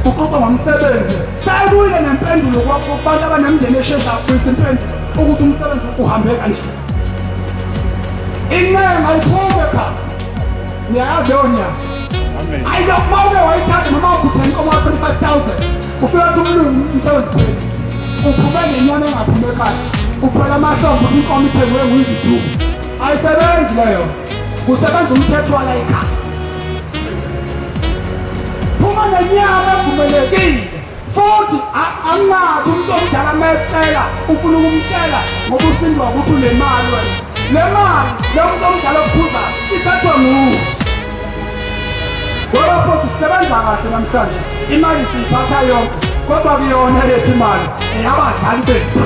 uqoqa ngomsebenzi sayibuyile nempendulo kwakho kubantu abanemndeni eshesha kufisa impendulo ukuthi umsebenzi uhambe kanje incenga ayiphume pha niyayazi leyo nyanga ayilokuma ube wayithatha noma ukuthenga inkomo ka-25,000 ufika kuthi umlungu umsebenzi phela uphume nenyama engaphumekayo uphela amahlombe ukuthi inkomo ithengwe nguyidudu ayisebenzi leyo kusebenza umthetho wala ekhaya phuma nenyama evumelekile futhi angathi umuntu omdala mayetshela ufuna ukumtshela ngoba usindwa ukuthi unemali wena le mali lo muntu omdala ophuzayo iphathwa nguwe ngoba futhi sisebenza kahle namhlanje imali siyiphatha yonke kodwa kuyona lethu imali eyabazali bethu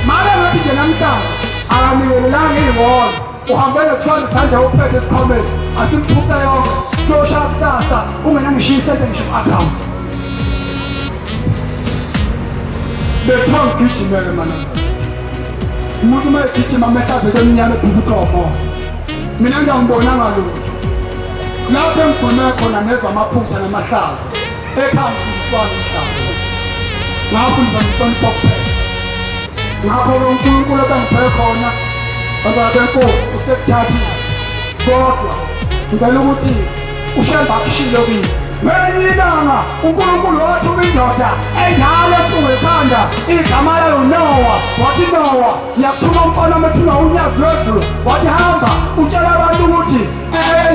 mali ngathi nje namhlanje akanikelelanga iholo uhambele kuthiwa thanda uphethe esikhomeni asimphuca yonke kuyosha kusasa ungenangishiya isente ngisho ku-account bethiwa ngigijimele mana umuntu uma egijima amehlazeke emnyama ebhukutomo mina ngiyangibonanga lutho lapho engifune khona nezwa amaphutha namahlazo ekhaya ngifundiswana umhlazo ngafundiswa ngihlonipha kuphela ngakho-ke uNkulunkulu ebengiphe khona ababenkosi usekuthathile kodwa ngicela ukuthi ushemba akushilo kimi ngelinye ilanga uNkulunkulu wathuma indoda enjalo enkulu ekhanda igama layo Nowa wathi Nowa ngiyakuthuma umfana omethunga unyazi lwezulu wathi hamba utshela abantu ukuthi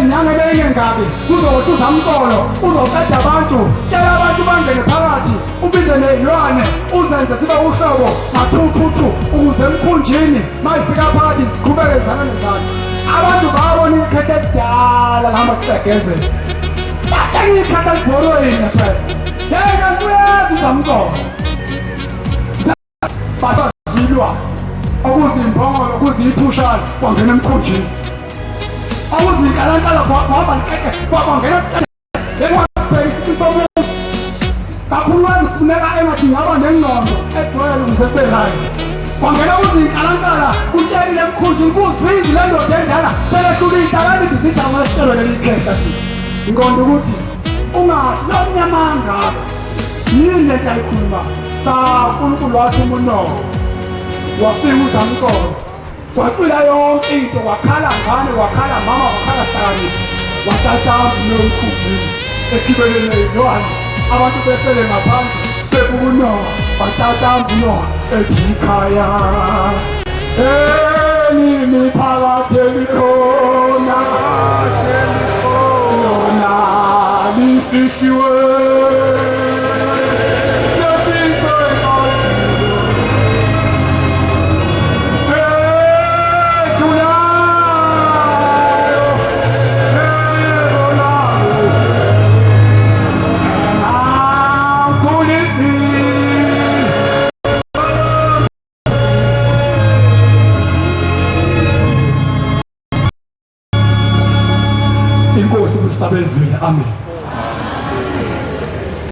inyanga engengaki uzohluza umqolo uzoqeda abantu tshela abantu bangene phakathi ubize nezilwane uzenze sibe uhlobo mathuthu ukuze emkhunjini mayifika phakathi siqhubeke zana nezana abantu babona ikhethe ekudala ngihamba kuhlegezela bathenga ikhethe libhoroyini phela yena kuyazi zamqolo bazilwa okuzimbongolo okuziyithushana kwangena emkhunjini okuzinkalantala kwahamba nkeke kwangena ekwasibheka isiqi somuntu kakhulu wazifuneka engathi ngaba nengqondo edwele umzekubelayo kwangena kuzinkalantala utshelile emkhunjini kuzibizi le ndoda endala selehlula iy'dalani ndisithi angasitshelwe leli khehla thina ingqondo ukuthi ungathi lo mnyamangaka yini lento ayikhuluma uNkulunkulu wathi uMnowa wafika uzamqolo wacwila yonke into wakhala ngane wakhala mama wakhala hlani watatamba nomkhumbi ekibelele nezilwane abantu besele ngaphandle bebukuNowa watatamba uNowa ethi ikhaya phakathi elikhona lona lifihliwe inkosi kusabezweni amen.